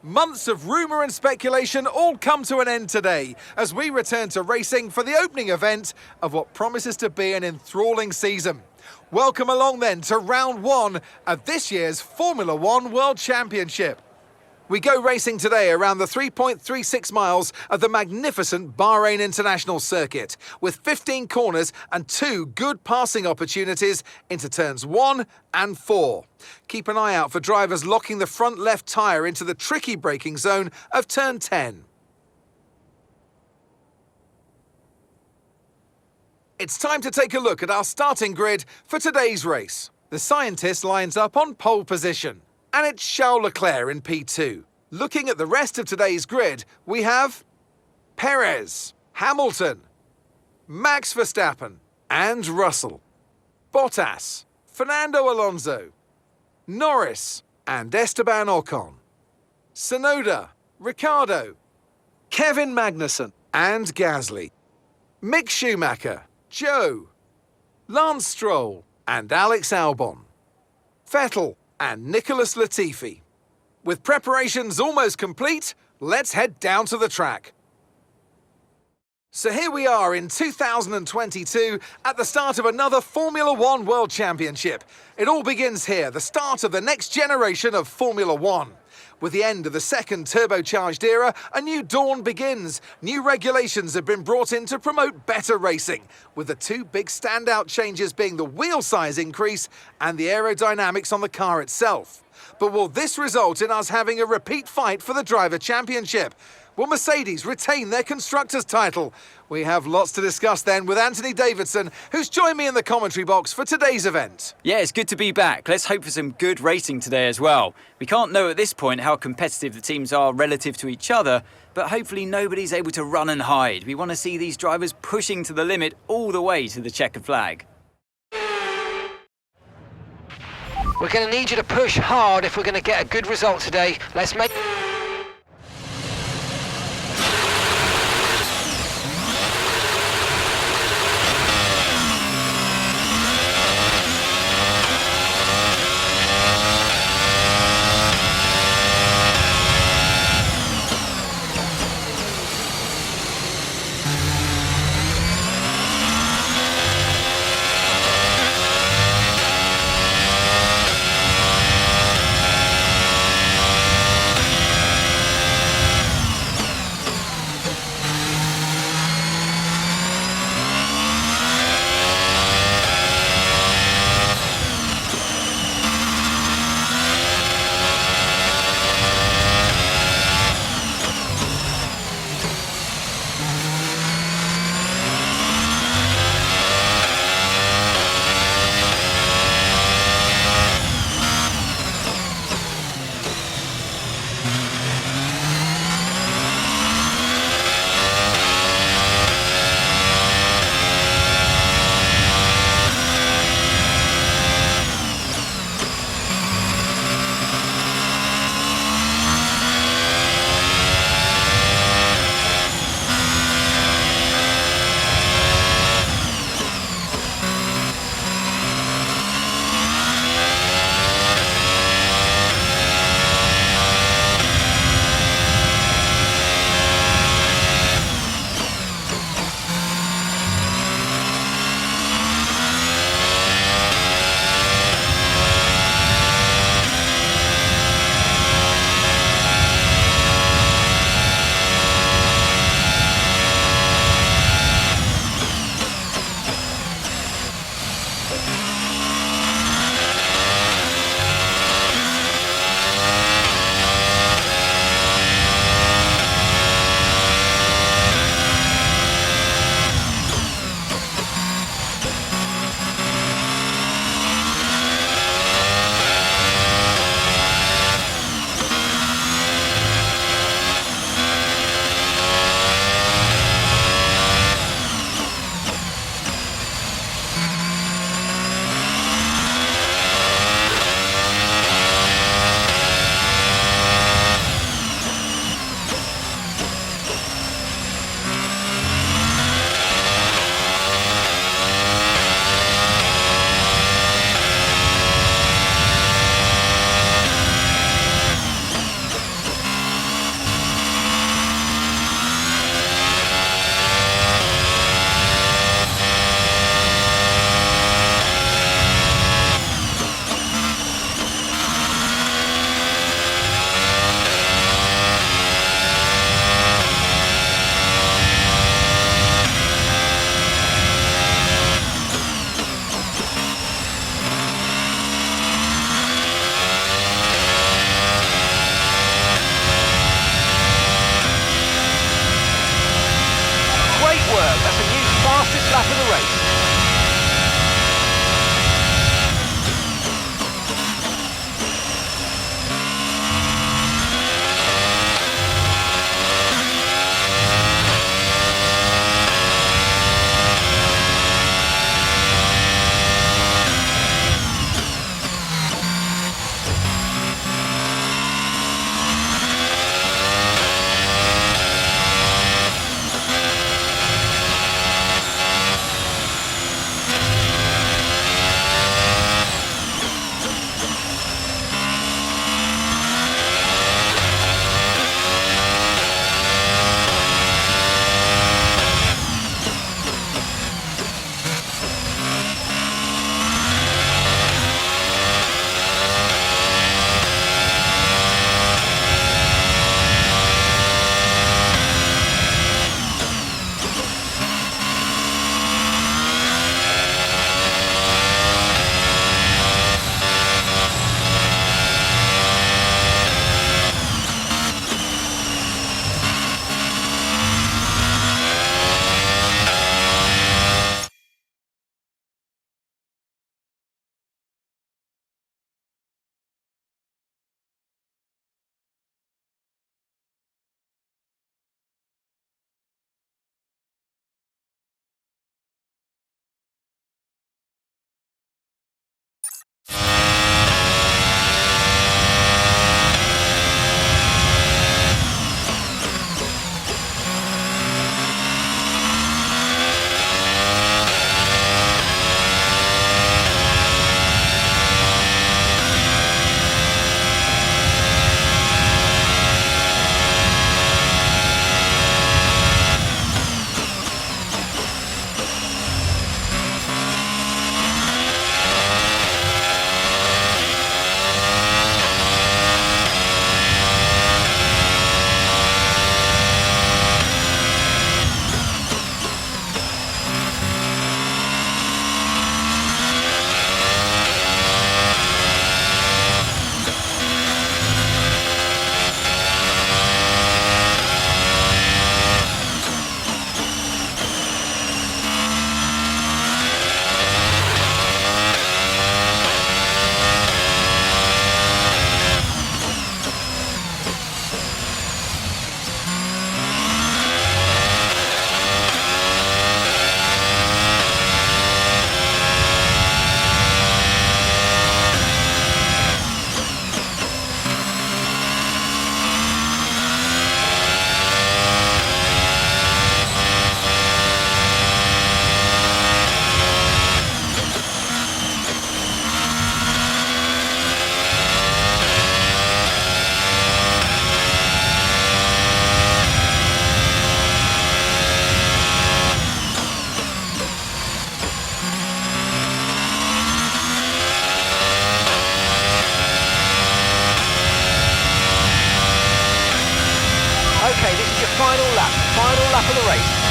Months of rumour and speculation all come to an end today as we return to racing for the opening event of what promises to be an enthralling season. Welcome along then to round one of this year's Formula One World Championship. We go racing today around the 3.36 miles of the magnificent Bahrain International Circuit, with 15 corners and 2 good passing opportunities into turns 1 and 4. Keep an eye out for drivers locking the front left tyre into the tricky braking zone of turn 10. It's time to take a look at our starting grid for today's race. The scientist lines up on pole position, and it's Charles Leclerc in P2. Looking at the rest of today's grid, we have Perez, Hamilton, Max Verstappen and Russell, Bottas, Fernando Alonso, Norris and Esteban Ocon, Tsunoda, Ricciardo, Kevin Magnussen and Gasly, Mick Schumacher, Joe, Lance Stroll and Alex Albon, Vettel and Nicholas Latifi. With preparations almost complete, let's head down to the track. So here we are in 2022 at the start of another Formula One World Championship. It all begins here, the start of the next generation of Formula One. With the end of the second turbocharged era, a new dawn begins. New regulations have been brought in to promote better racing, with the 2 big standout changes being the wheel size increase and the aerodynamics on the car itself. But will this result in us having a repeat fight for the Driver Championship? Will Mercedes retain their Constructors' title? We have lots to discuss then with Anthony Davidson, who's joined me in the commentary box for today's event. Yeah, it's good to be back. Let's hope for some good racing today as well. We can't know at this point how competitive the teams are relative to each other, but hopefully nobody's able to run and hide. We want to see these drivers pushing to the limit all the way to the checkered flag. We're going to need you to push hard if we're going to get a good result today. Let's make... your final lap of the race.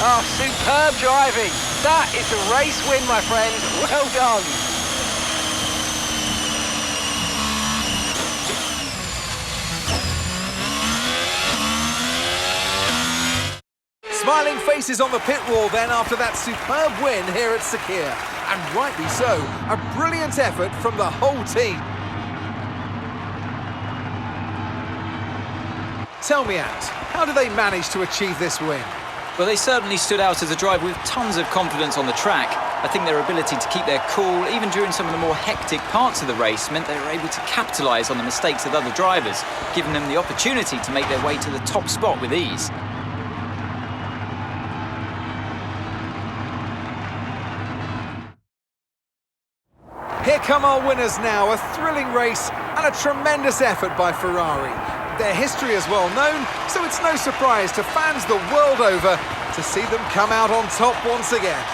Oh, superb driving. That is a race win, my friend. Well done. Smiling faces on the pit wall then after that superb win here at Sakir. And rightly so, a brilliant effort from the whole team. Tell me, Ant, how do they manage to achieve this win? Well, they certainly stood out as a driver with tons of confidence on the track. I think their ability to keep their cool, even during some of the more hectic parts of the race, meant they were able to capitalise on the mistakes of other drivers, giving them the opportunity to make their way to the top spot with ease. Here come our winners now, a thrilling race and a tremendous effort by Ferrari. Their history is well known, so it's no surprise to fans the world over to see them come out on top once again.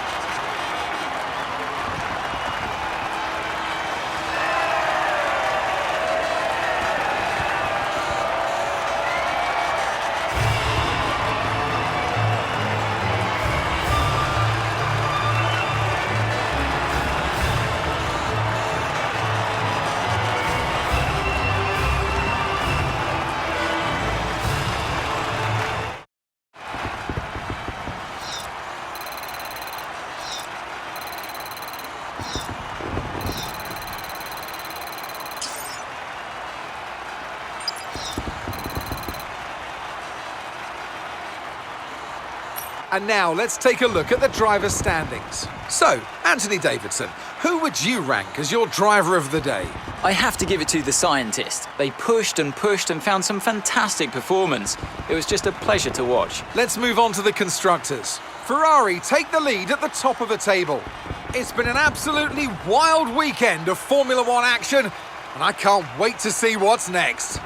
And now let's take a look at the driver's standings. So, Anthony Davidson, who would you rank as your driver of the day? I have to give it to the scientist. They pushed and found some fantastic performance. It was just a pleasure to watch. Let's move on to the constructors. Ferrari take the lead at the top of the table. It's been an absolutely wild weekend of Formula One action, and I can't wait to see what's next.